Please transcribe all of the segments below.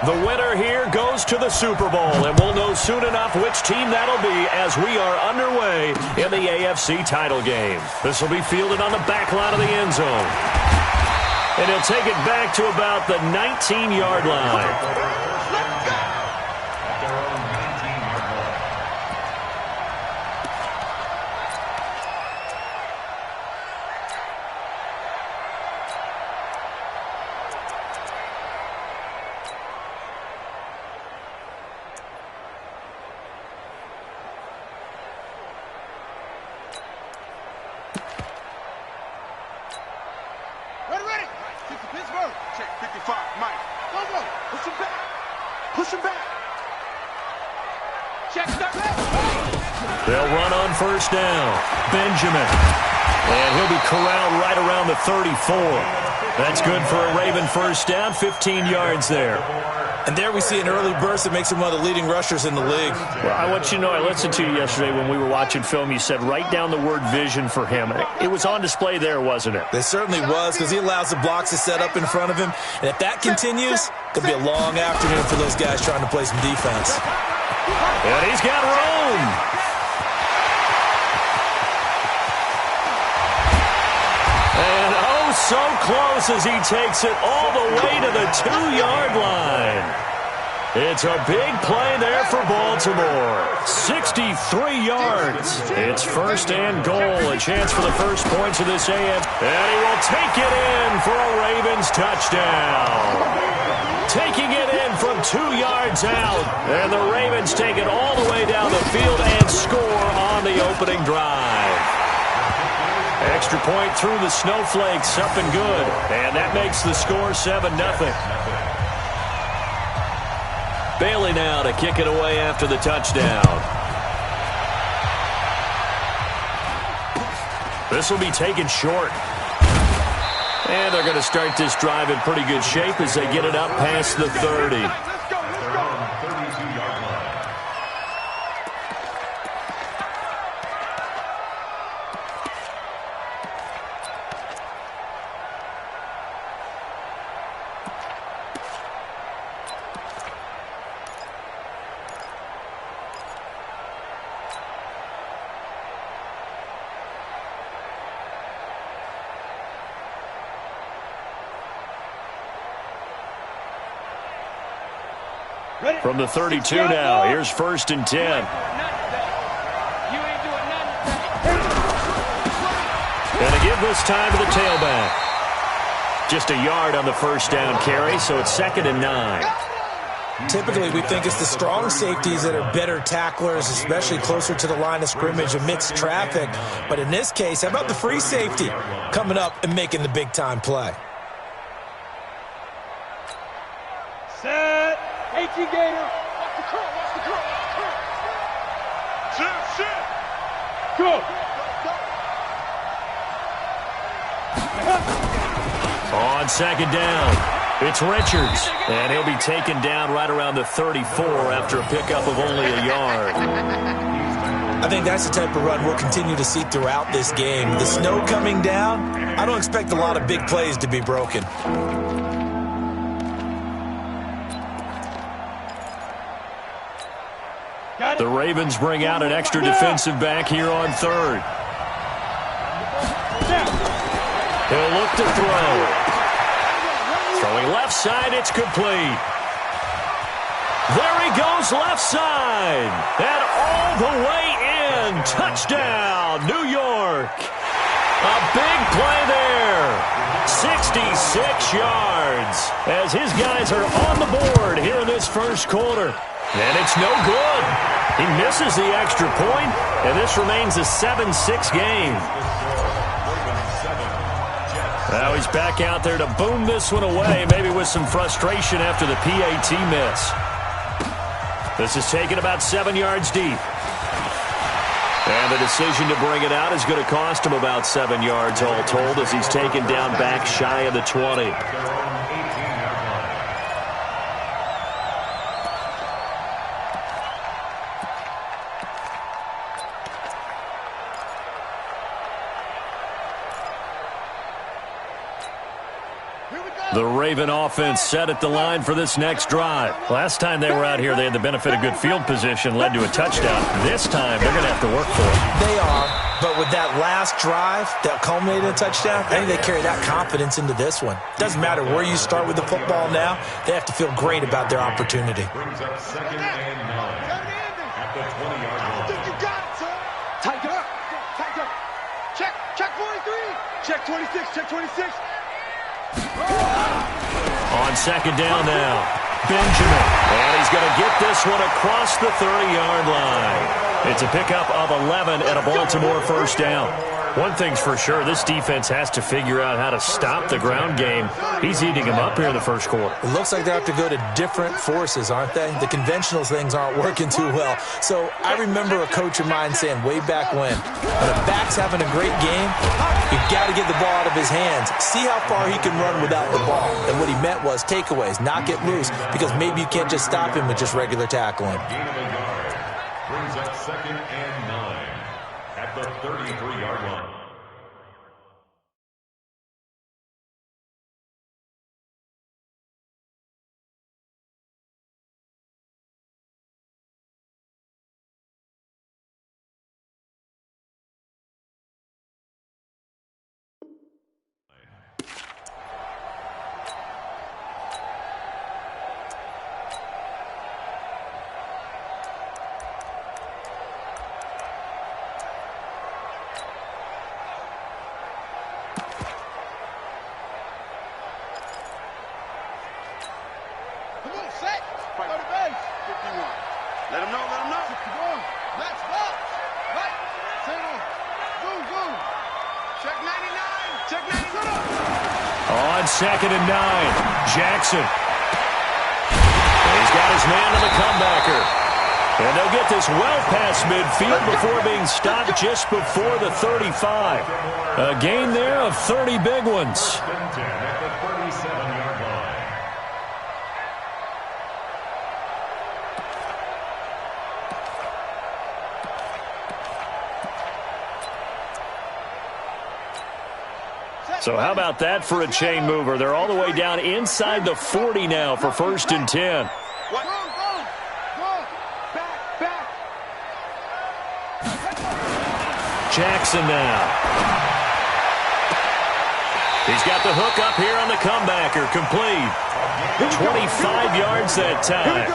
The winner here goes to the Super Bowl, and we'll know soon enough which team that'll be as we are underway in the AFC title game. This will be fielded on the back line of the end zone. And he'll take it back to about the 19-yard line. Check 55, Mike. Go, go. Push him back. Push him back. Check that. They'll run on first down. Benjamin. And he'll be corralled right around the 34. That's good for a Raven first down, 15 yards there. And there we see an early burst that makes him one of the leading rushers in the league. Well, I want you to know, I listened to you yesterday when we were watching film. You said write down the word vision for him. It was on display there, wasn't it? It certainly was, because he allows the blocks to set up in front of him. And if that continues, it'll be a long afternoon for those guys trying to play some defense. And he's got room. And oh, so close as he takes it all the way to the 2-yard line. It's a big play there for Baltimore. 63 yards. It's first and goal. A chance for the first points of this AF. And he will take it in for a Ravens touchdown. Taking it in from 2 yards out. And the Ravens take it all the way down the field and score on the opening drive. Extra point through the snowflakes, up and good. And that makes the score 7-0. Bailey now to kick it away after the touchdown. This will be taken short. And they're going to start this drive in pretty good shape as they get it up past the 30. From the 32 now, here's first and 10. And to give this time to the tailback. Just a yard on the first down carry, so it's 2nd and 9. Typically, we think it's the strong safeties that are better tacklers, especially closer to the line of scrimmage amidst traffic. But in this case, how about the free safety coming up and making the big-time play? Set. 18 Gator. Watch the curl, watch the curl, watch the curl. Sit. Go. On second down, it's Richards. And he'll be taken down right around the 34 after a pickup of only a yard. I think that's the type of run we'll continue to see throughout this game. The snow coming down, I don't expect a lot of big plays to be broken. The Ravens bring out an extra defensive back here on third. He'll look to throw. Throwing left side, it's complete. There he goes left side. And all the way in. Touchdown, New York. A big play there. 66 yards as his guys are on the board here in this first quarter. And it's no good. He misses the extra point, and this remains a 7-6 game. Now he's back out there to boom this one away, maybe with some frustration after the PAT miss. This is taken about 7 yards deep. And the decision to bring it out is going to cost him about 7 yards all told as he's taken down back shy of the 20. The Raven offense set at the line for this next drive. Last time they were out here, they had the benefit of good field position, led to a touchdown. This time, they're going to have to work for it. They are, but with that last drive that culminated in a touchdown, I think they carry that confidence into this one. Doesn't matter where you start with the football now, they have to feel great about their opportunity. Brings up 2nd and 9 at the 20-yard line. I think you got it, sir. Tighten up. Tighten up. Check 43. Check 26. Check 26. On 2nd down now, Benjamin. And he's going to get this one across the 30-yard line. It's a pickup of 11 and a Baltimore first down. One thing's for sure, this defense has to figure out how to stop the ground game. He's eating them up here in the first quarter. It looks like they have to go to different forces, aren't they? The conventional things aren't working too well. So I remember a coach of mine saying way back when a back's having a great game, you've got to get the ball out of his hands. See how far he can run without the ball. And what he meant was takeaways, knock it loose, because maybe you can't just stop him with just regular tackling. Brings up 2nd and 9 at the 33-yard line. Let him know. Let's go. Right. Single. Zoom. Check 99. On 2nd and 9, Jackson. And he's got his man on the comebacker. And they'll get this well past midfield before being stopped just before the 35. A gain there of 30 big ones. At the 37-yard line. So how about that for a chain mover? They're all the way down inside the 40 now for 1st and 10. Jackson now. He's got the hook up here on the comebacker. Complete. 25 yards that time.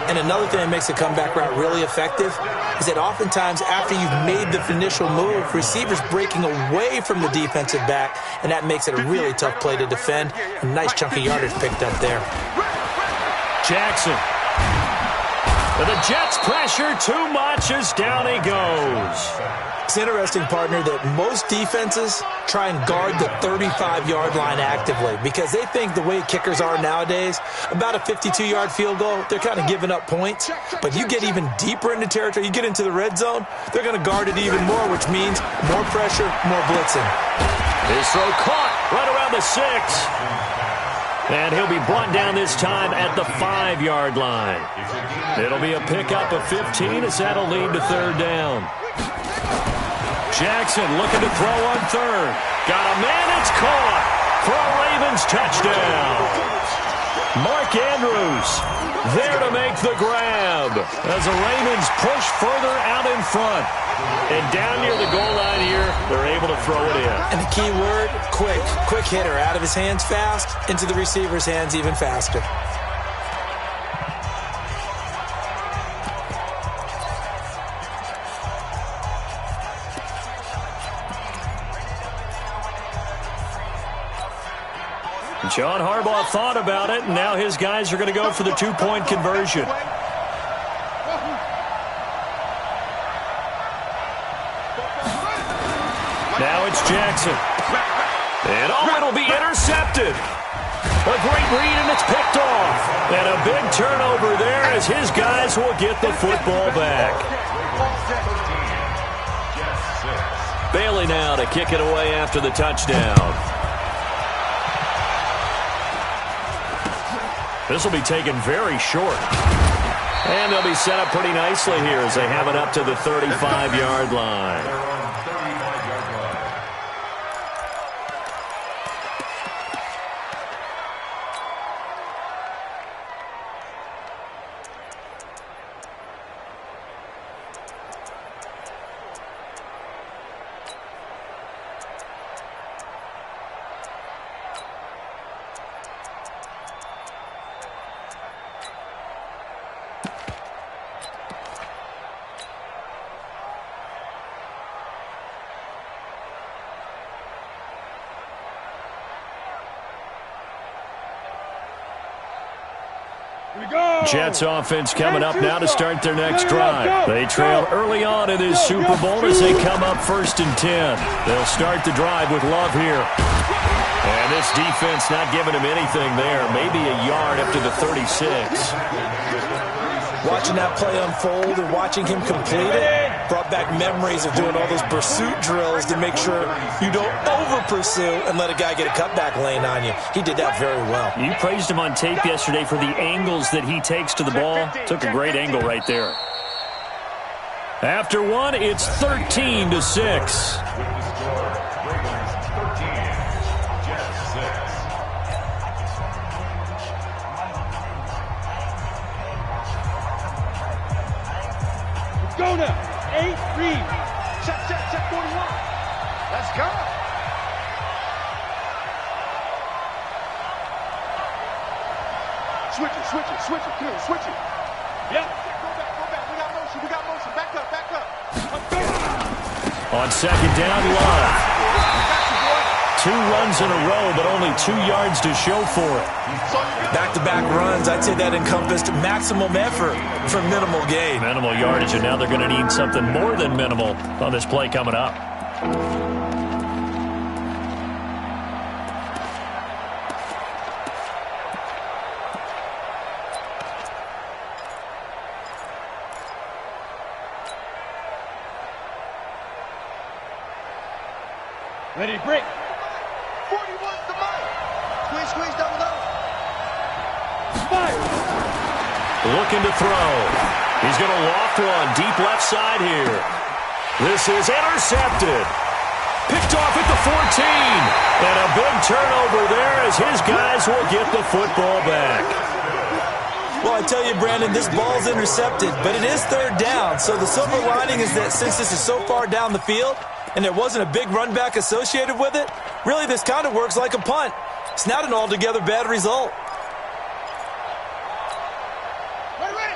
And another thing that makes the comeback route really effective is that oftentimes after you've made the initial move, receivers breaking away from the defensive back, and that makes it a really tough play to defend. A nice chunk of yardage picked up there. Jackson. The Jets pressure too much as down he goes. It's interesting, partner, that most defenses try and guard the 35-yard line actively because they think the way kickers are nowadays, about a 52-yard field goal, they're kind of giving up points. But you get even deeper into territory, you get into the red zone, they're going to guard it even more, which means more pressure, more blitzing. His throw caught right around the 6. And he'll be brought down this time at the 5-yard line. It'll be a pickup of 15 as that'll lead to 3rd down. Jackson looking to throw on 3rd. Got a man, it's caught for a Ravens touchdown. Mark Andrews there to make the grab as the Ravens push further out in front. And down near the goal line here, they're able to throw it in. And the key word, quick. Quick hitter, out of his hands fast, into the receiver's hands even faster. John Harbaugh thought about it, and now his guys are going to go for the 2-point conversion. Now it's Jackson. And it'll be intercepted. A great read, and it's picked off. And a big turnover there as his guys will get the football back. Bailey now to kick it away after the touchdown. This will be taken very short. And they'll be set up pretty nicely here as they have it up to the 35-yard line. Jets offense coming up now to start their next drive. They trail early on in this Super Bowl as they come up 1st and 10. They'll start the drive with Love here. And this defense not giving him anything there. Maybe a yard up to the 36. Watching that play unfold and watching him complete it brought back memories of doing all those pursuit drills to make sure you don't over-pursue and let a guy get a cutback lane on you. He did that very well. You praised him on tape yesterday for the angles that he takes to the ball. Took a great angle right there. After one, it's 13-6. Go now. 8, read. Check 41. Let's go. Switch it. Come here, switch it. Yep. Go back. We got motion. Back up. On 2nd down, Love. 2 runs in a row, but only 2 yards to show for it. Back-to-back runs, I'd say that encompassed maximum effort for minimal gain. Minimal yardage, and now they're going to need something more than minimal on this play coming up. Ready, break. 41's the mark. Squeeze, double. Fire. Looking to throw. He's going to loft one deep left side here. This is intercepted. Picked off at the 14. And a big turnover there as his guys will get the football back. Well, I tell you, Brandon, this ball's intercepted, but it is 3rd down. So the silver lining is that since this is so far down the field and there wasn't a big run back associated with it, really this kind of works like a punt. It's not an altogether bad result.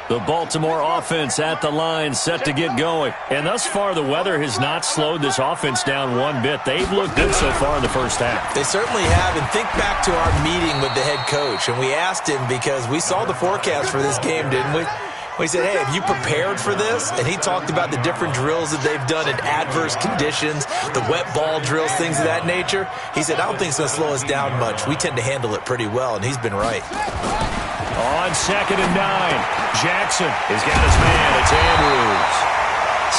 The Baltimore offense at the line, set to get going. And thus far, the weather has not slowed this offense down one bit. They've looked good so far in the first half. They certainly have. And think back to our meeting with the head coach. And we asked him because we saw the forecast for this game, didn't we? We said, hey, have you prepared for this? And he talked about the different drills that they've done in adverse conditions, the wet ball drills, things of that nature. He said, I don't think it's going to slow us down much. We tend to handle it pretty well, and he's been right. On 2nd and 9, Jackson has got his man. It's Andrews.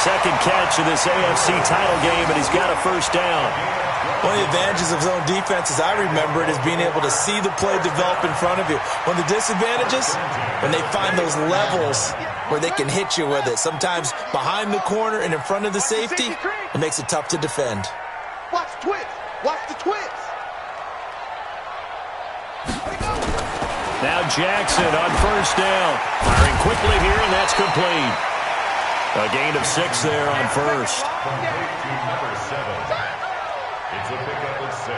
Second catch of this AFC title game, and he's got a 1st down. One of the advantages of zone defense, as I remember it, is being able to see the play develop in front of you. One of the disadvantages, when they find those levels where they can hit you with it, sometimes behind the corner and in front of the safety, it makes it tough to defend. Watch the twist. Now Jackson on 1st down. Firing quickly here, and that's complete. A gain of 6 there on 1st. Number 7. It's a pickup of 6.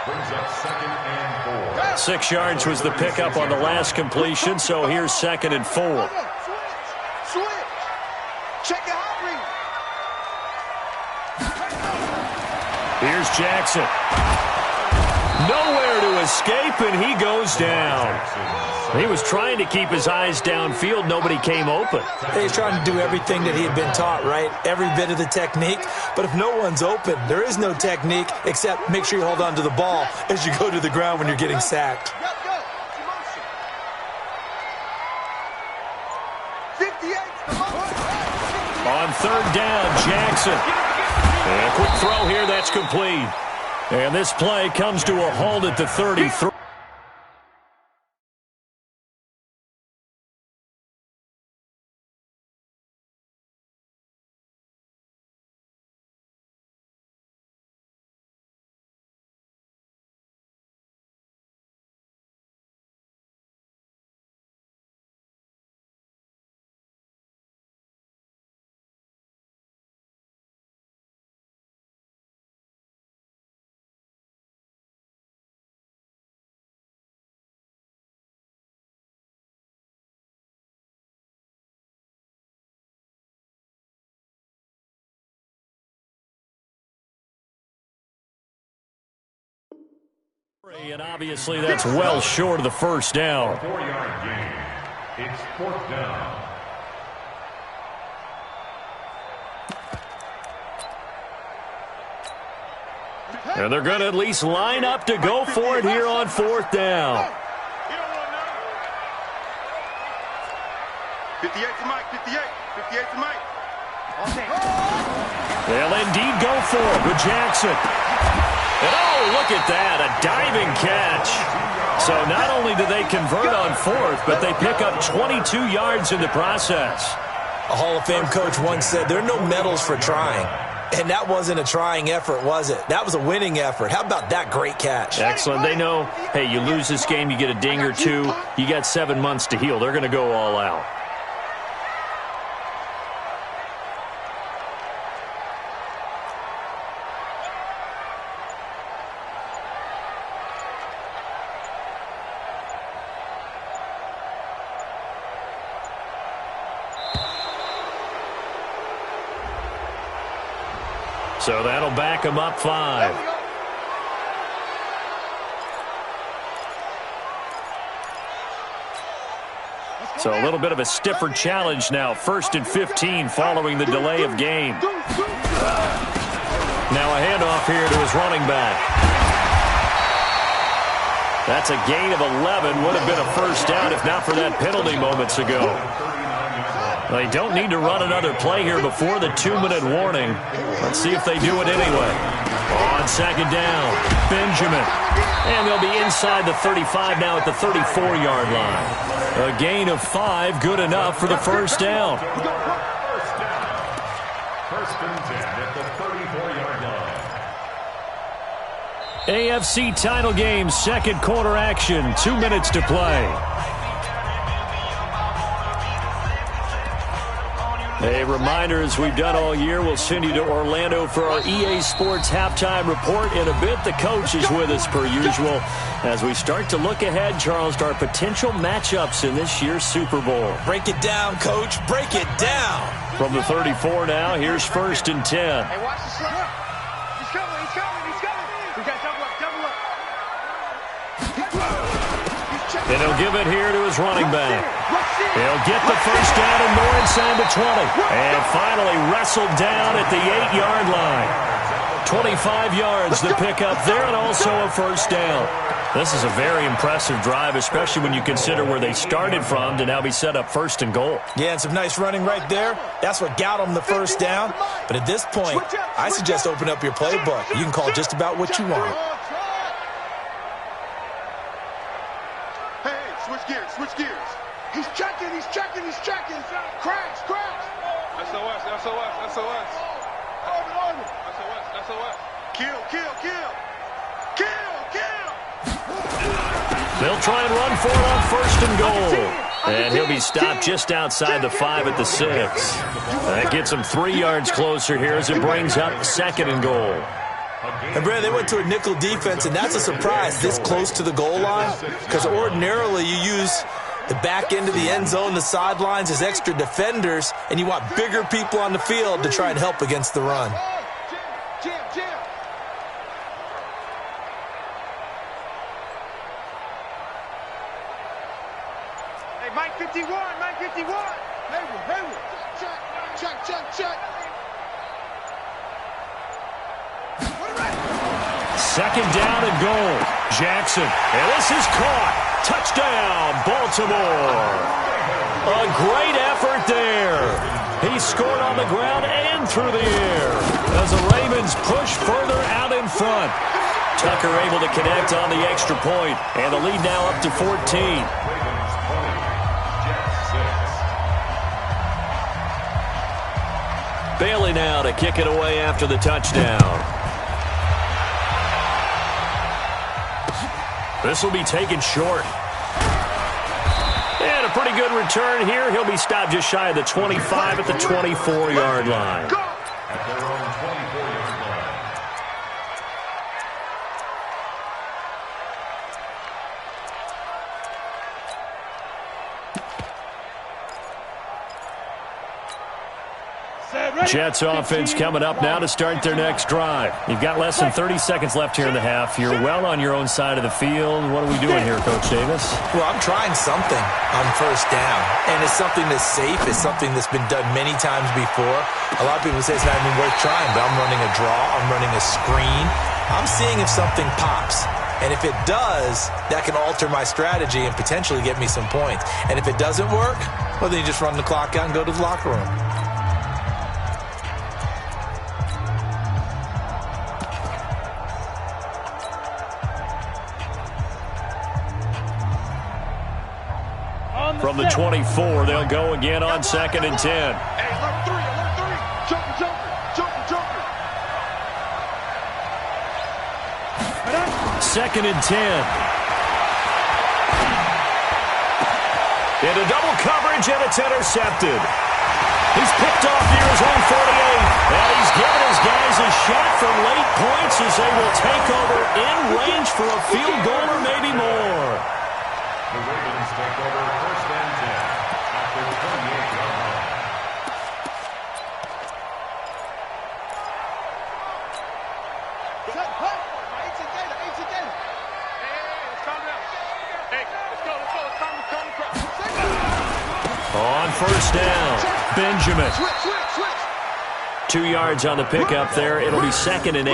Brings up 2nd and 4. 6 yards was the pickup on the last completion, so here's 2nd and 4. Switch. Check your hot read. Here's Jackson. Nowhere to escape, and he goes down. He was trying to keep his eyes downfield. Nobody came open. He's trying to do everything that he had been taught, right? Every bit of the technique. But if no one's open, there is no technique except make sure you hold on to the ball as you go to the ground when you're getting sacked. On 3rd down, Jackson. And a quick throw here, that's complete. And this play comes to a halt at the 33. And obviously that's well short of the 1st down. 4-yard gain. It's 4th down. And they're going to at least line up to go for it here on 4th down. 58 to Mike, 58 to Mike. They'll indeed go for it with Jackson. And oh, look at that, a diving catch. So not only do they convert on 4th, but they pick up 22 yards in the process. A Hall of Fame coach once said there are no medals for trying. And that wasn't a trying effort, was it? That was a winning effort. How about that great catch? Excellent. They know, hey, you lose this game, you get a ding or two, you got 7 months to heal. They're going to go all out. So that'll back them up 5. So a little bit of a stiffer challenge now. 1st and 15 following the delay of game. Now a handoff here to his running back. That's a gain of 11. Would have been a first down if not for that penalty moments ago. They don't need to run another play here before the 2-minute warning. Let's see if they do it anyway. On 2nd down, Benjamin. And they'll be inside the 35 now at the 34-yard line. A gain of 5, good enough for the first down. First and 10 at the 34-yard line. AFC title game, 2nd quarter action, 2 minutes to play. A reminder, as we've done all year, we'll send you to Orlando for our EA Sports halftime report. In a bit, the coach is with us per usual as we start to look ahead, Charles, to our potential matchups in this year's Super Bowl. Break it down, Coach. Break it down. From the 34 now, here's 1st and 10. Hey, watch the slip. He's coming. We got double up. And he'll give it here to his running back. He'll get the first down and more inside the 20. And finally wrestled down at the 8-yard line. 25 yards to pick up there and also a first down. This is a very impressive drive, especially when you consider where they started from to now be set up 1st and goal. Yeah, and some nice running right there. That's what got them the first down. But at this point, I suggest open up your playbook. You can call just about what you want. Hey, switch gears. He's checking. Crash. SOS. Kill. They'll try and run for it on 1st and goal. And he'll be stopped just outside the 5 at the 6. That gets him 3 yards closer here as it brings up 2nd and goal. And, Brad, they went to a nickel defense, and that's a surprise this close to the goal line because ordinarily you use the back end of the end zone, the sidelines as extra defenders, and you want bigger people on the field to try and help against the run. Jam. Hey, Mike 51. Hayward. Check. 2nd down and goal. Jackson. And this is caught. Touchdown, Baltimore. A great effort there. He scored on the ground and through the air as the Ravens push further out in front. Tucker able to connect on the extra point, and the lead now up to 14. Bailey now to kick it away after the touchdown. This will be taken short. And a pretty good return here. He'll be stopped just shy of the 25 at the 24-yard line. At their own 24-yard line. Jets offense coming up now to start their next drive. You've got less than 30 seconds left here in the half. You're well on your own side of the field. What are we doing here, Coach Davis? Well, I'm trying something on first down, and it's something that's safe. It's something that's been done many times before. A lot of people say it's not even worth trying, but I'm running a draw. I'm running a screen. I'm seeing if something pops. And if it does, that can alter my strategy and potentially get me some points. And if it doesn't work, well, then you just run the clock out and go to the locker room. From the 24, they'll go again on 2nd and 10. Hey, alert 3, alert 3. Jumper. Second and 10. Into double coverage, and it's intercepted. He's picked off near his own 48. And he's given his guys a shot for late points as they will take over in range for a field goal or maybe more. The Ravens take over 1st and 10 at the 28-yard line. On first down, Benjamin. 2 yards on the pickup there. It'll be 2nd and 8.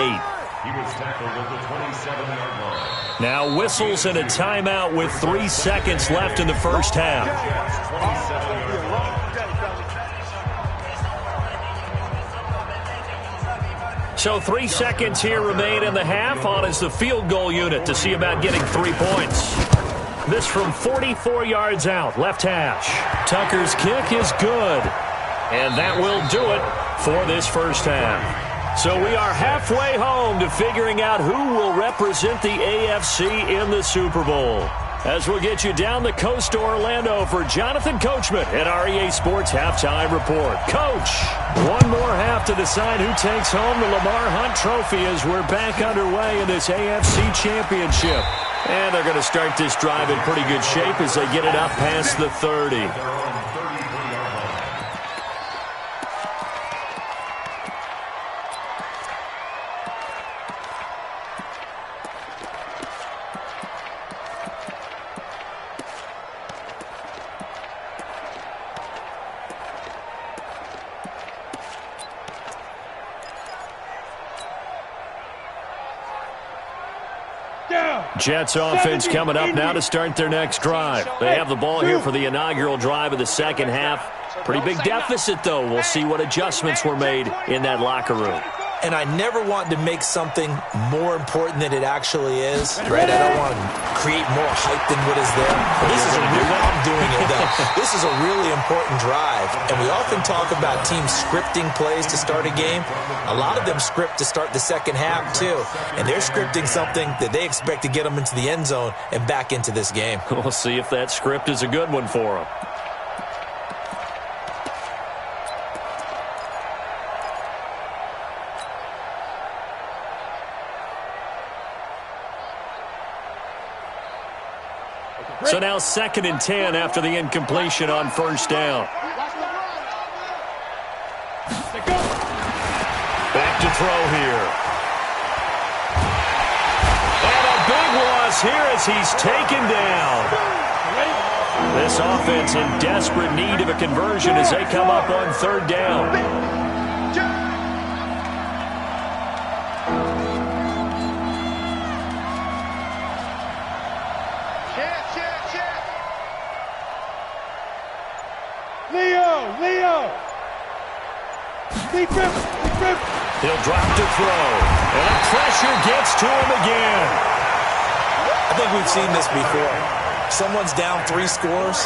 He was tackled at the 27-yard line. Now whistles and a timeout with 3 seconds left in the first half. 27-yard line. So 3 seconds here remain in the half. On is the field goal unit to see about getting 3 points. This from 44 yards out, left hash. Tucker's kick is good. And that will do it for this first half. So we are halfway home to figuring out who will represent the AFC in the Super Bowl. As we'll get you down the coast to Orlando for Jonathan Coachman at REA Sports Halftime Report. Coach, one more half to decide who takes home the Lamar Hunt Trophy as we're back underway in this AFC Championship. And they're going to start this drive in pretty good shape as they get it up past the 30. Jets offense coming up now to start their next drive. They have the ball here for the inaugural drive of the second half. Pretty big deficit, though. We'll see what adjustments were made in that locker room. And I never want to make something more important than it actually is, right? I don't want to create more hype than what is there. But this is I'm doing it, though. This is a really important drive. And we often talk about teams scripting plays to start a game. A lot of them script to start the second half, too. And they're scripting something that they expect to get them into the end zone and back into this game. We'll see if that script is a good one for them. So now 2nd and 10 after the incompletion on first down. Back to throw here. And a big loss here as he's taken down. This offense in desperate need of a conversion as they come up on 3rd down. Leo! He'll drop to throw. And the pressure gets to him again. I think we've seen this before. Someone's down 3 scores.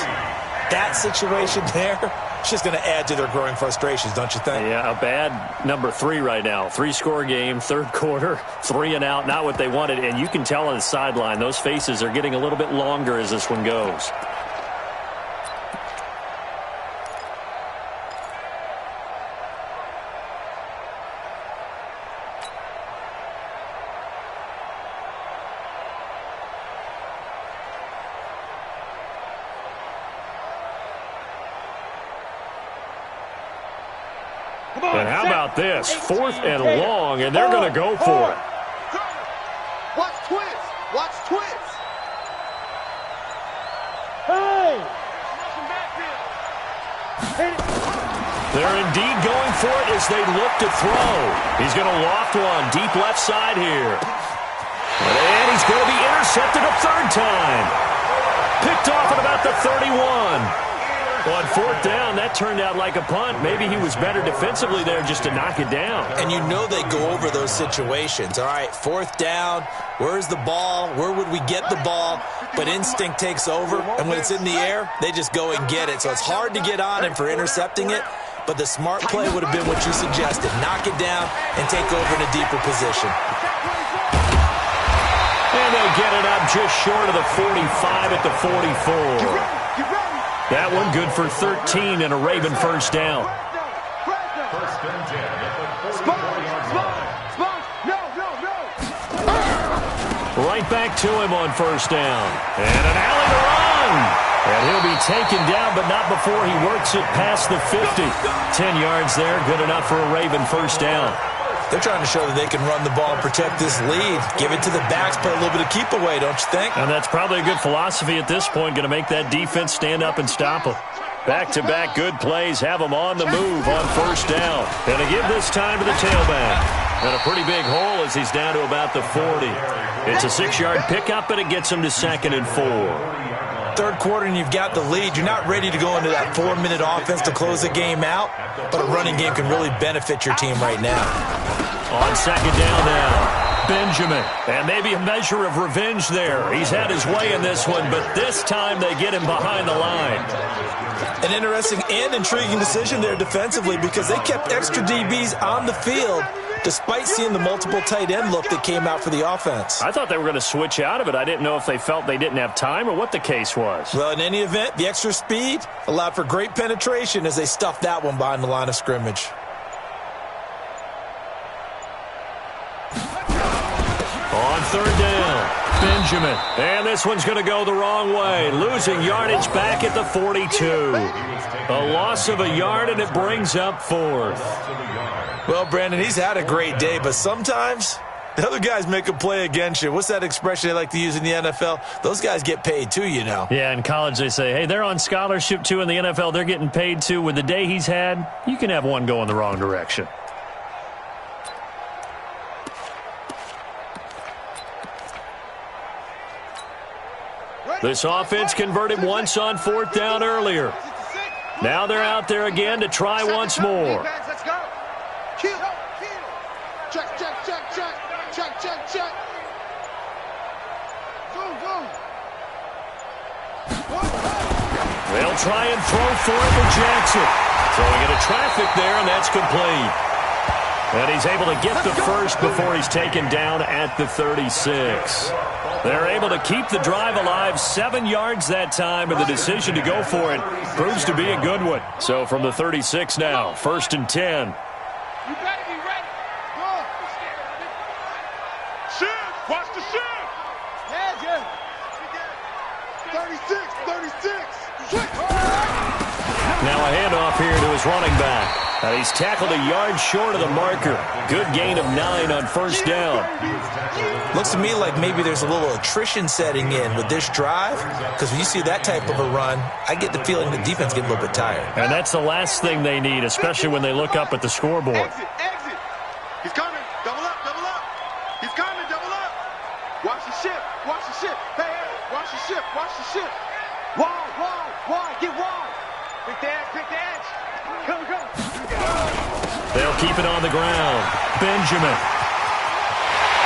That situation there, it's just going to add to their growing frustrations, don't you think? Yeah, a bad number 3 right now. 3-score game, 3rd quarter, 3 and out, not what they wanted. And you can tell on the sideline, those faces are getting a little bit longer as this one goes. And how about this? 4th and long, and they're going to go for it. Watch twist. Watch twist. Hey! They're indeed going for it as they look to throw. He's going to loft one deep left side here. And he's going to be intercepted a 3rd time. Picked off at about the 31. On 4th down, that turned out like a punt. Maybe he was better defensively there just to knock it down. And you know they go over those situations. All right, 4th down, where's the ball? Where would we get the ball? But instinct takes over, and when it's in the air, they just go and get it. So it's hard to get on him for intercepting it, but the smart play would have been what you suggested. Knock it down and take over in a deeper position. And they'll get it up just short of the 45 at the 44. That one good for 13 and a Raven 1st down. First and 10 at the 44-yard line. Right back to him on 1st down. And an alley to run. And he'll be taken down, but not before he works it past the 50. 10 yards there, good enough for a Raven 1st down. They're trying to show that they can run the ball and protect this lead. Give it to the backs, play a little bit of keep away, don't you think? And that's probably a good philosophy at this point, going to make that defense stand up and stop them. Back-to-back good plays, have them on the move on 1st down. Going to give this time to the tailback. And a pretty big hole as he's down to about the 40. It's a 6-yard pickup, and it gets him to 2nd and 4. 3rd quarter and you've got the lead. You're not ready to go into that 4-minute offense to close the game out, but a running game can really benefit your team right now. On 2nd down now, Benjamin. And maybe a measure of revenge there. He's had his way in this one, but this time they get him behind the line. An interesting and intriguing decision there defensively because they kept extra DBs on the field despite seeing the multiple tight end look that came out for the offense. I thought they were going to switch out of it. I didn't know if they felt they didn't have time or what the case was. Well, in any event, the extra speed allowed for great penetration as they stuffed that one behind the line of scrimmage. On 3rd down, Benjamin. And this one's going to go the wrong way. Losing yardage back at the 42. A loss of a yard, and it brings up 4th. Well, Brandon, he's had a great day, but sometimes the other guys make a play against you. What's that expression they like to use in the NFL? Those guys get paid too, you know. Yeah, in college they say, hey, they're on scholarship too. In the NFL, they're getting paid too. With the day he's had, you can have one go in the wrong direction. This offense converted once on 4th down earlier. Now they're out there again to try once more. Let's go. Kill. Check. Boom. They'll try and throw for it to Jackson. Throwing into traffic there, and that's complete. And he's able to get the first before he's taken down at the 36. They're able to keep the drive alive, 7 yards that time, and the decision to go for it proves to be a good one. So from the 36 now, 1st and 10. You better be ready. Go. Shift. Watch the shift. Yeah. 36. Now a handoff here to his running back. He's tackled a yard short of the marker. Good gain of 9 on 1st down. Looks to me like maybe there's a little attrition setting in with this drive, because when you see that type of a run, I get the feeling the defense getting a little bit tired. And that's the last thing they need, especially when they look up at the scoreboard. Exit. He's coming. Double up. He's coming. Double up. Watch the ship. Hey, watch the ship. Wide. Get wide. Pick the edge. Come. They'll keep it on the ground. Benjamin.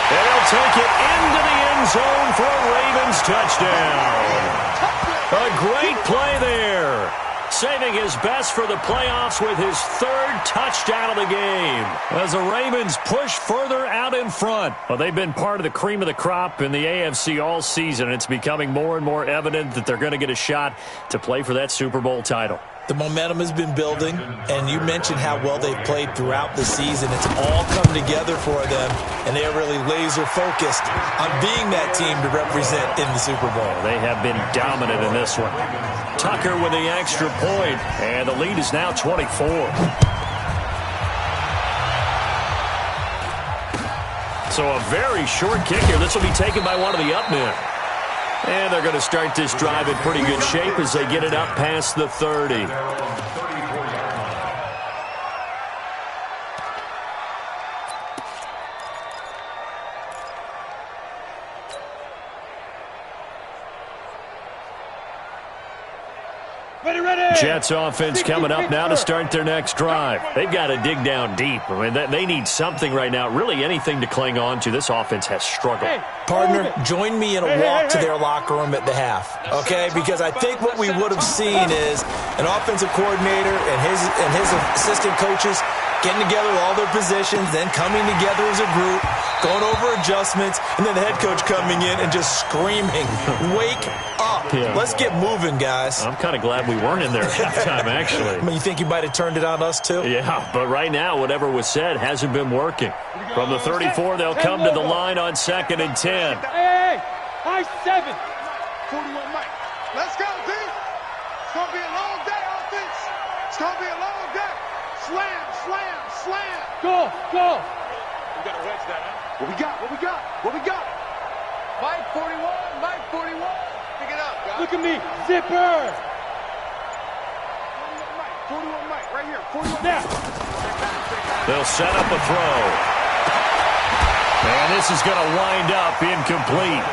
And they'll take it into the end zone for a Ravens touchdown. A great play there. Saving his best for the playoffs with his 3rd touchdown of the game. As the Ravens push further out in front. Well, they've been part of the cream of the crop in the AFC all season. It's becoming more and more evident that they're going to get a shot to play for that Super Bowl title. The momentum has been building, and you mentioned how well they've played throughout the season. It's all come together for them, and they are really laser-focused on being that team to represent in the Super Bowl. They have been dominant in this one. Tucker with the extra point, and the lead is now 24. So a very short kick here. This will be taken by one of the up men. And they're going to start this drive in pretty good shape as they get it up past the 30. Jets offense coming up now to start their next drive. They've got to dig down deep. I mean, they need something right now, really anything to cling on to. This offense has struggled. Partner, join me in a walk to their locker room at the half, okay? Because I think what we would have seen is an offensive coordinator and his assistant coaches getting together with all their positions, then coming together as a group, going over adjustments, and then the head coach coming in and just screaming, wake up. Yeah. Let's get moving, guys. I'm kind of glad we weren't in there at halftime, actually. I mean, you think you might have turned it on us, too? Yeah, but right now, whatever was said hasn't been working. From the 34, they'll come to the line on 2nd and 10. Hey, high 7. 41 Mike. Let's go, D. It's going to be a long day, offense. It's going to be a long day. Slam, slam, slam. Go. We got to wedge that, huh? What we got? Mike 41. Pick it up, guys. Look at me. Zipper. 41 Mike, right here. 41 now. They'll set up a throw. And this is going to wind up incomplete.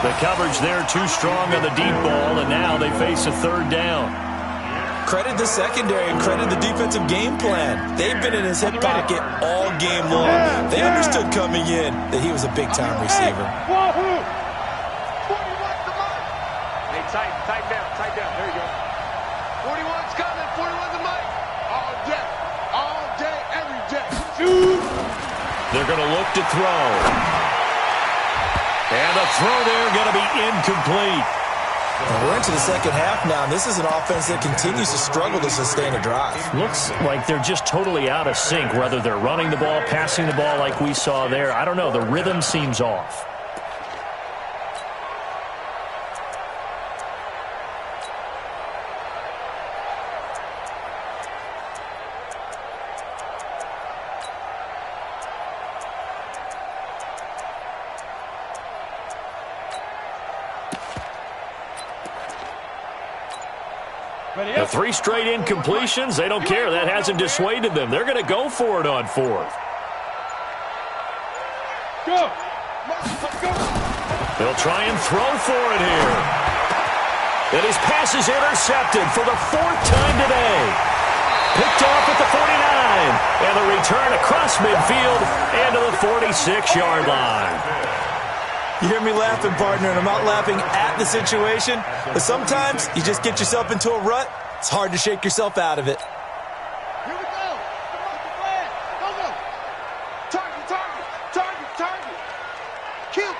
The coverage there too strong on the deep ball, and now they face a 3rd down. Credit the secondary and credit the defensive game plan. They've been in his hip pocket all game long. They understood coming in that he was a big-time receiver. Hey, tighten down. There you go. 41's coming. 41's a mic. All day, every day. Shoot. They're going to look to throw. And the throw there going to be incomplete. Well, we're into the second half now, and this is an offense that continues to struggle to sustain a drive. Looks like they're just totally out of sync, whether they're running the ball, passing the ball like we saw there. I don't know. The rhythm seems off. The 3 straight incompletions, they don't care. That hasn't dissuaded them. They're going to go for it on 4th. Go. They'll try and throw for it here. And his pass is intercepted for the 4th time today. Picked off at the 49. And the return across midfield and to the 46-yard line. You hear me laughing, partner, and I'm not laughing at the situation, but sometimes you just get yourself into a rut. It's hard to shake yourself out of it. Here we go. Go. Target. Kill.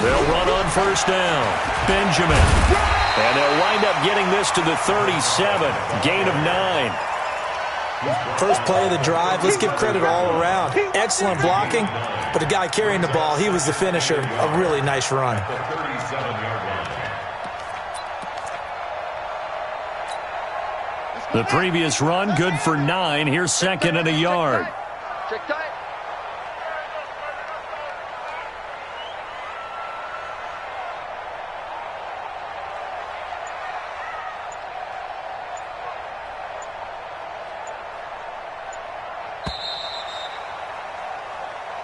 They'll run on 1st down. Benjamin. And they'll wind up getting this to the 37. Gain of 9. First play of the drive, let's give credit all around. Excellent blocking, but the guy carrying the ball, he was the finisher. A really nice run. The previous run, good for 9. Here's 2nd and a yard. Check tight.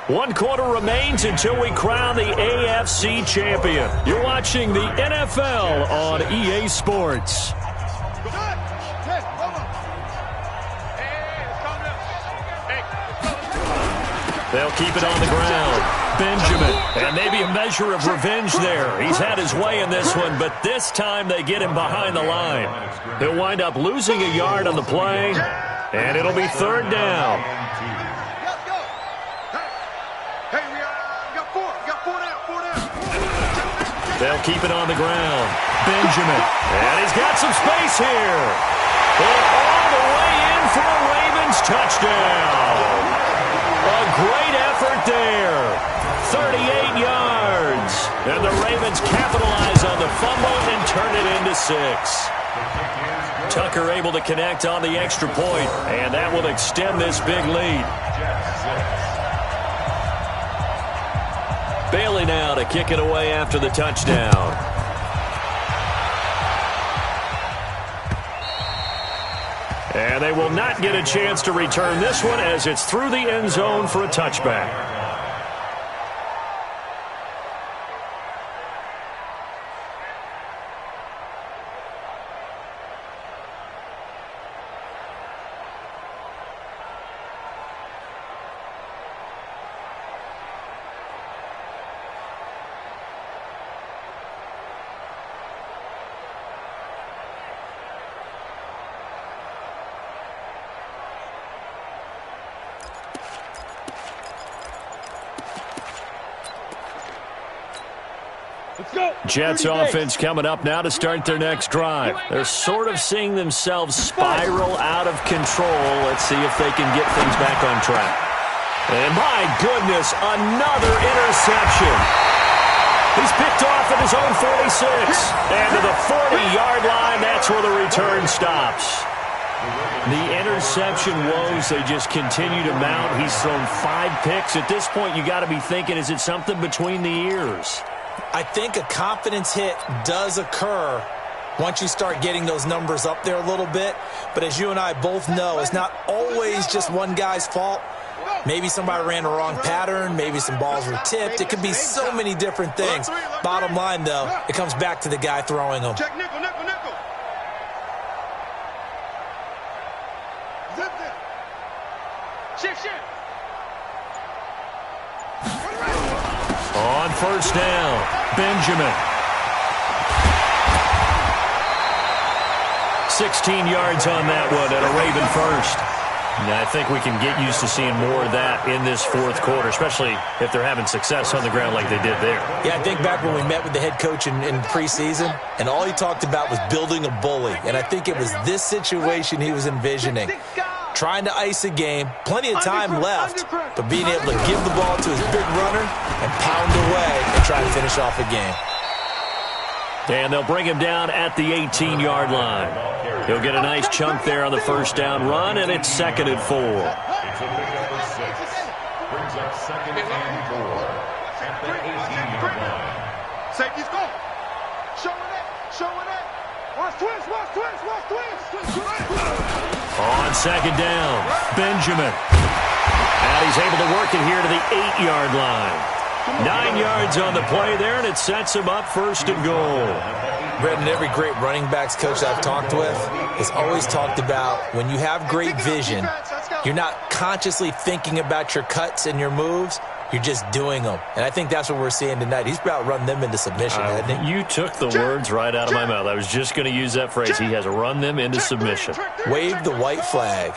One quarter remains until we crown the AFC champion. You're watching the NFL on EA Sports. They'll keep it on the ground. Benjamin, and maybe a measure of revenge there. He's had his way in this one, but this time they get him behind the line. He'll wind up losing a yard on the play, and it'll be 3rd down. They'll keep it on the ground. Benjamin, and he's got some space here. And all the way in for a Ravens touchdown. A great effort there. 38 yards. And the Ravens capitalize on the fumble and turn it into 6. Tucker able to connect on the extra point, and that will extend this big lead. Bailey now to kick it away after the touchdown. And they will not get a chance to return this one as it's through the end zone for a touchback. Jets offense coming up now to start their next drive. They're sort of seeing themselves spiral out of control. Let's see if they can get things back on track. And my goodness, another interception. He's picked off at his own 46. And to the 40-yard line, that's where the return stops. The interception woes, they just continue to mount. He's thrown 5 picks. At this point, you got to be thinking, is it something between the ears? I think a confidence hit does occur once you start getting those numbers up there a little bit. But as you and I both know, it's not always just one guy's fault. Maybe somebody ran the wrong pattern. Maybe some balls were tipped. It could be so many different things. Bottom line, though, it comes back to the guy throwing them. Check nickel, nickel, nickel. Zip it. Shift. On first down, Benjamin. 16 yards on that one at a Raven first. Now, I think we can get used to seeing more of that in this fourth quarter, especially if they're having success on the ground like they did there. Yeah, I think back when we met with the head coach in preseason, and all he talked about was building a bully. And I think it was this situation he was envisioning. Trying to ice a game, plenty of time left, but being able to give the ball to his big runner and pound away and try to finish off a game. And they'll bring him down at the 18-yard line. He'll get a nice chunk there on the first down run, and it's 2nd and 4. It's a pickup of 6. Brings up 2nd and 4 at the 18-yard line. Safety's go. Showing it. Watch twist. On 2nd down, Benjamin. And he's able to work it here to the 8-yard line. 9 yards on the play there, and it sets him up 1st and goal. Brendan, every great running backs coach I've talked with has always talked about when you have great vision, you're not consciously thinking about your cuts and your moves. You're just doing them. And I think that's what we're seeing tonight. He's about run them into submission, hasn't he? You took the words right out of my mouth. I was just going to use that phrase. He has run them into submission. Wave the white flag.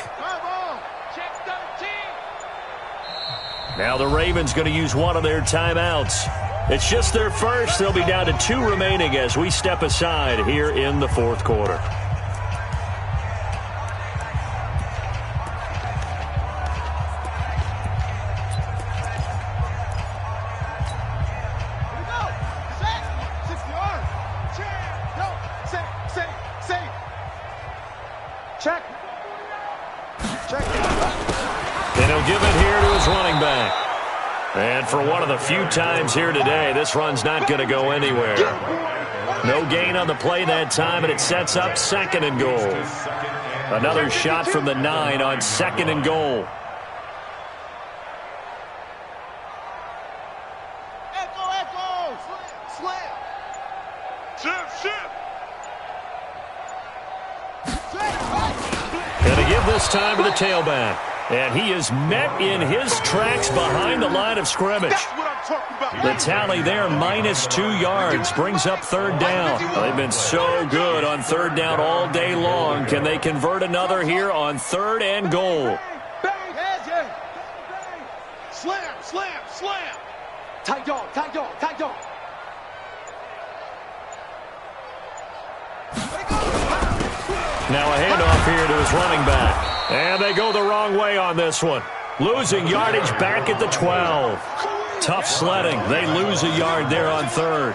Now the Ravens going to use one of their timeouts. It's just their first. They'll be down to 2 remaining as we step aside here in the fourth quarter. And he'll give it here to his running back. And for one of the few times here today, this run's not going to go anywhere. No gain on the play that time, and it sets up 2nd and goal. Another shot from the 9 on 2nd and goal. Going to give this time to the tailback. And he is met in his tracks behind the line of scrimmage. The tally there, -2 yards, brings up 3rd down. They've been so good on 3rd down all day long. Can they convert another here on 3rd and goal? Slam. Tight dog. Now a handoff here to his running back. And they go the wrong way on this one. Losing yardage back at the 12. Tough sledding. They lose a yard there on 3rd.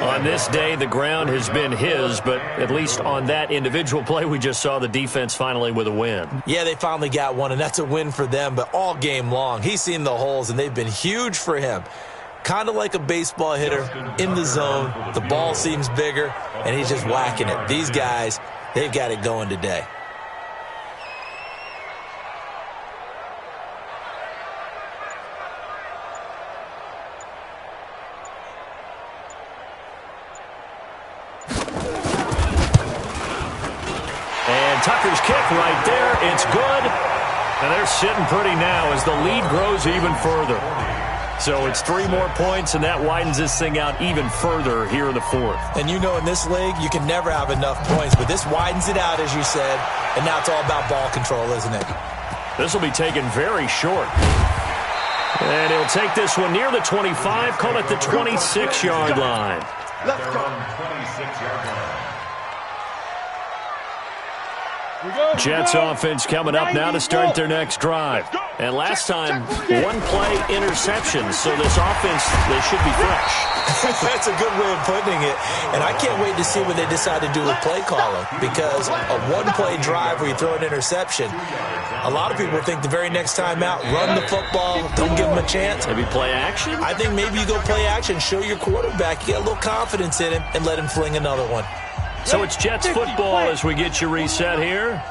On this day, the ground has been his, but at least on that individual play, we just saw the defense finally with a win. Yeah, they finally got one, and that's a win for them, but all game long, he's seen the holes, and they've been huge for him. kind of like a baseball hitter in the zone. The ball seems bigger, and he's just whacking it. These guys, they've got it going today. Tucker's kick right there. It's good. And they're sitting pretty now as the lead grows even further. So it's 3 more points, and that widens this thing out even further here in the 4th. And you know in this league, you can never have enough points, but this widens it out, as you said, and now it's all about ball control, isn't it? This will be taken very short. And he'll take this one near the 25, call it the 26-yard line. Let's go. 26-yard line. Jets offense coming up now to start their next drive. And last time, 1-play interception, so this offense, they should be fresh. That's a good way of putting it. And I can't wait to see what they decide to do with play calling, because a 1-play drive where you throw an interception, a lot of people think the very next time out, run the football, don't give them a chance. Maybe play action? I think maybe you go play action, show your quarterback, you get a little confidence in him, and let him fling another one. So it's Jets football as we get you reset here.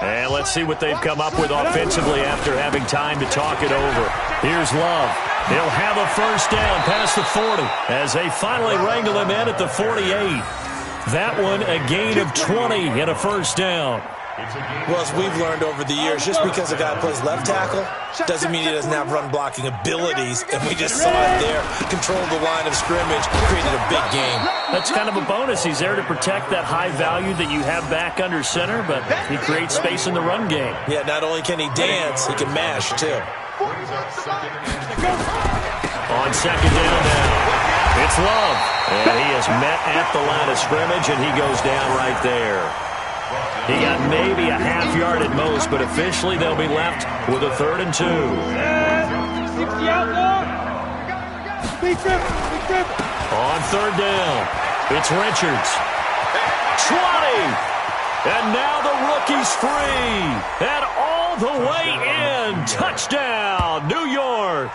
And let's see what they've come up with offensively after having time to talk it over. Here's Love. He'll have a first down past the 40 as they finally wrangle him in at the 48. That one a gain of 20 and a first down. Well, as we've learned over the years, just because a guy plays left tackle doesn't mean he doesn't have run-blocking abilities, and we just saw it there. Controlled the line of scrimmage, created a big game. That's kind of a bonus. He's there to protect that high value that you have back under center, but he creates space in the run game. Yeah, not only can he dance, he can mash, too. On second down now, it's Love. And he is met at the line of scrimmage, and he goes down right there. He got maybe a half yard at most, but officially they'll be left with a 3rd and 2. 60 out, On 3rd down, it's Richards. 20! And now the rookie's free. And all the way in. Touchdown, New York.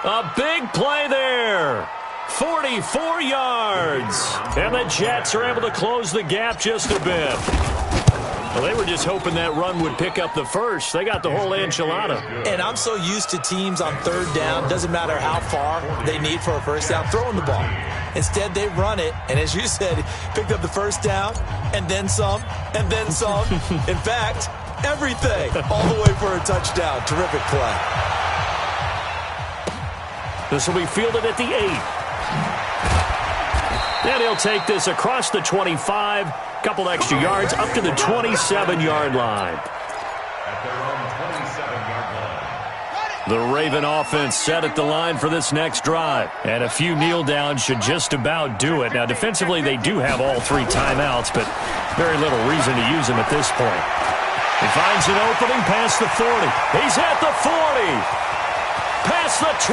A big play there. 44 yards. And the Jets are able to close the gap just a bit. Well, they were just hoping that run would pick up the first. They got the whole enchilada. And I'm so used to teams on 3rd down, doesn't matter how far they need for a first down, throwing the ball. Instead, they run it, and as you said, picked up the first down, and then some, and then some. In fact, everything, all the way for a touchdown. Terrific play. This will be fielded at the 8. And he'll take this across the 25, couple extra yards, up to the 27-yard line. At their own 27-yard line. The Raven offense set at the line for this next drive. And a few kneel downs should just about do it. Now, defensively, they do have all 3 timeouts, but very little reason to use them at this point. He finds an opening past the 40. He's at the 40. Past the 20.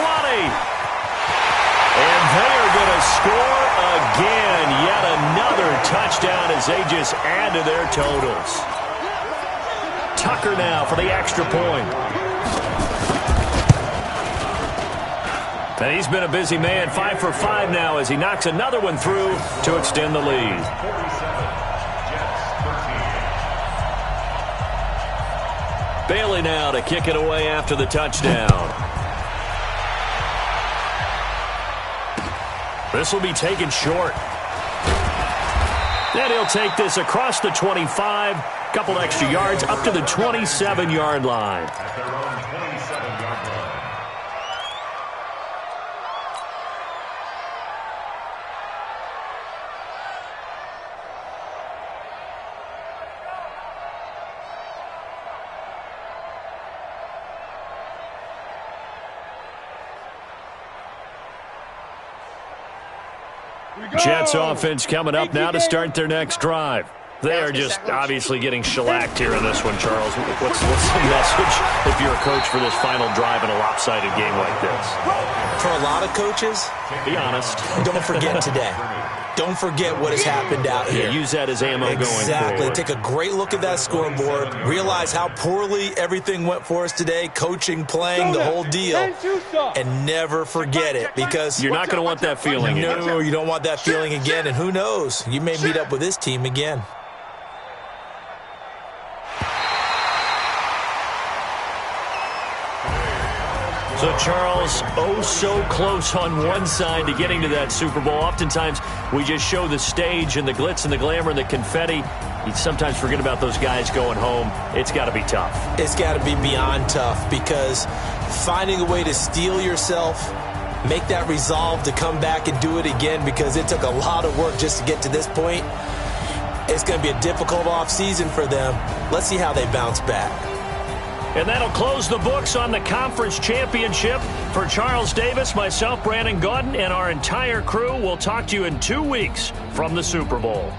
And they are going to score again. Yet another touchdown as they just add to their totals. Tucker now for the extra point. And he's been a busy man, 5 for 5 now as he knocks another one through to extend the lead. 47, Bailey now to kick it away after the touchdown. This will be taken short. And he'll take this across the 25, couple extra yards, up to the 27-yard line. at their own 27-yard line. Jets offense coming up now to start their next drive. They are just obviously getting shellacked here in this one, Charles. What's the message if you're a coach for this final drive in a lopsided game like this? For a lot of coaches, Be honest. don't forget today. Don't forget what has happened out here. Yeah, use that as ammo going forward. Exactly. Take a great look at that scoreboard. Realize how poorly everything went for us today. Coaching, playing, the whole deal. And never forget it, because you're not going to want that feeling again. No, you don't want that feeling again. And who knows? You may meet up with this team again. So, Charles, oh so close on one side to getting to that Super Bowl. Oftentimes, we just show the stage and the glitz and the glamour and the confetti. You sometimes forget about those guys going home. It's got to be tough. It's got to be beyond tough, because finding a way to steel yourself, make that resolve to come back and do it again, because it took a lot of work just to get to this point. It's going to be a difficult offseason for them. Let's see how they bounce back. And that'll close the books on the conference championship. For Charles Davis, myself, Brandon Gaudin, and our entire crew, we'll talk to you in 2 weeks from the Super Bowl.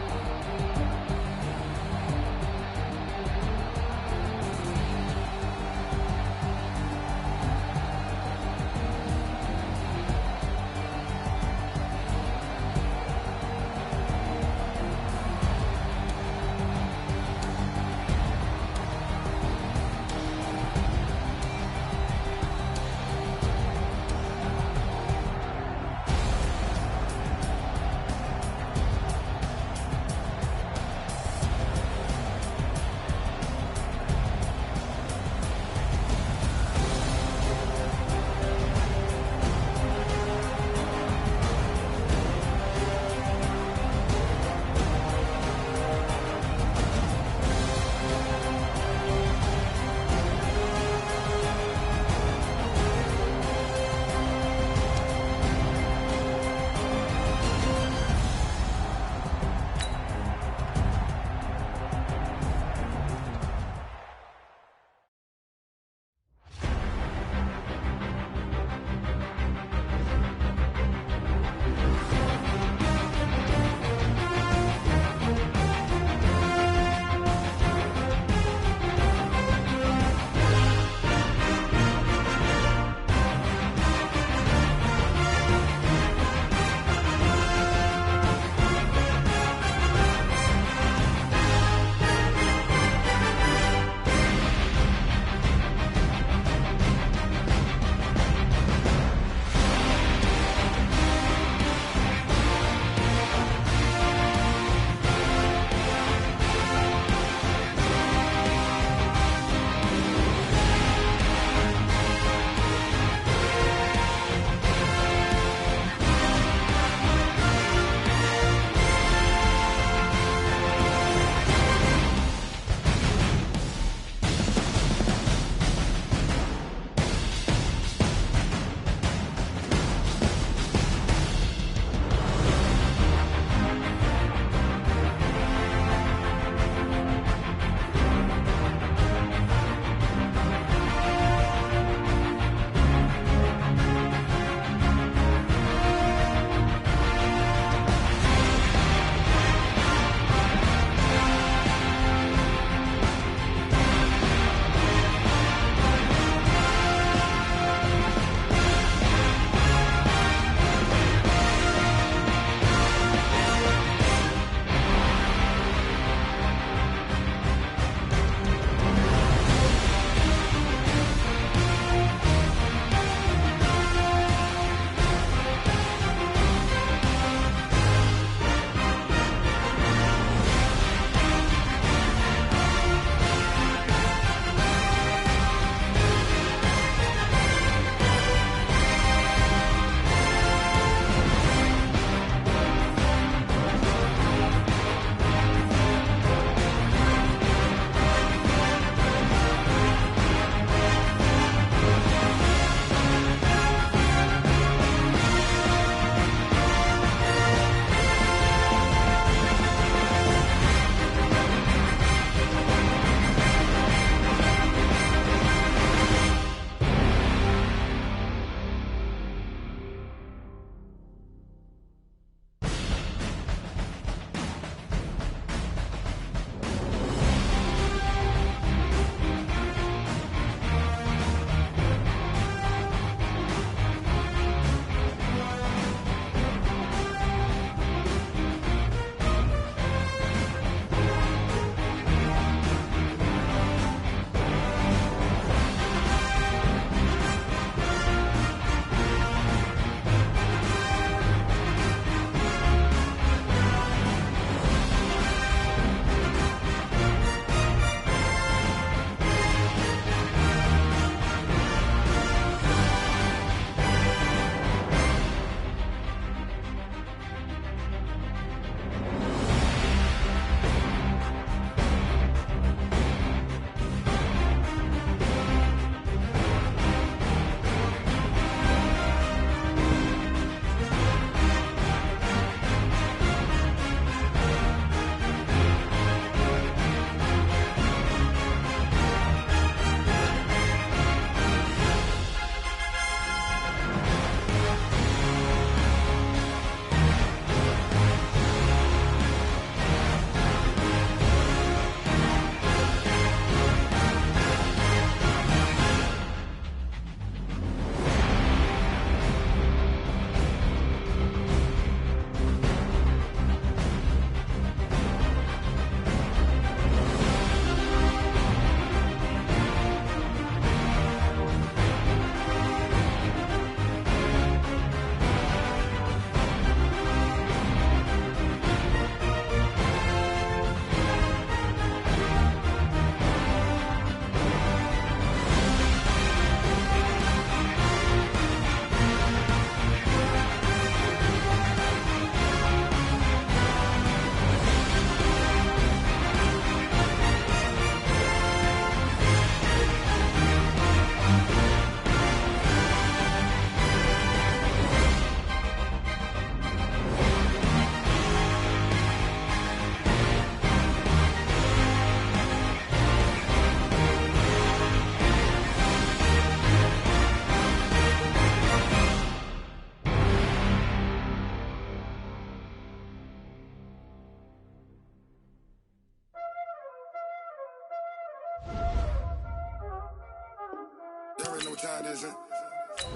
already know what time it is, huh?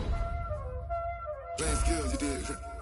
Playing skills, you did.